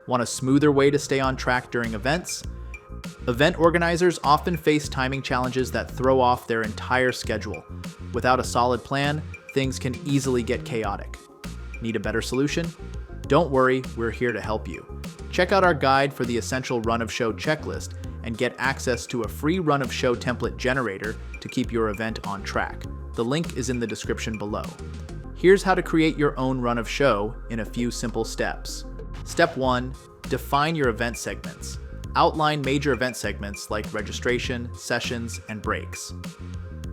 Want a smoother way to stay on track during events? Event organizers often face timing challenges that throw off their entire schedule. Without a solid plan, things can easily get chaotic. Need a better solution? Don't worry, we're here to help you. Check out our guide for the essential run-of-show checklist and get access to a free run-of-show template generator to keep your event on track. The link is in the description below. Here's how to create your own run-of-show in a few simple steps. Step 1. Define your event segments. Outline major event segments like registration, sessions, and breaks.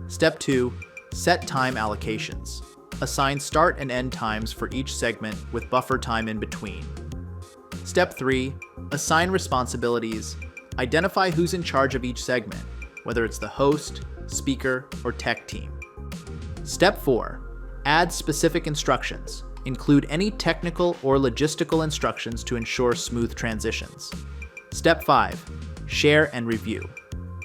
Step 2. Set time allocations. Assign start and end times for each segment with buffer time in between. Step 3. Assign responsibilities. Identify who's in charge of each segment, whether it's the host, speaker, or tech team. Step 4. Add specific instructions. Include any technical or logistical instructions to ensure smooth transitions. Step 5. Share and review.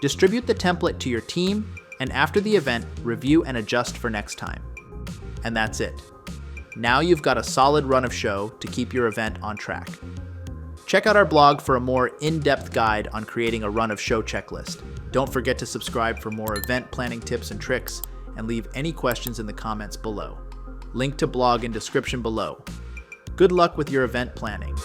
Distribute the template to your team, and after the event, review and adjust for next time. And that's it. Now you've got a solid run-of-show to keep your event on track. Check out our blog for a more in-depth guide on creating a run-of-show checklist. Don't forget to subscribe for more event planning tips and tricks, and leave any questions in the comments below. Link to blog in description below. Good luck with your event planning.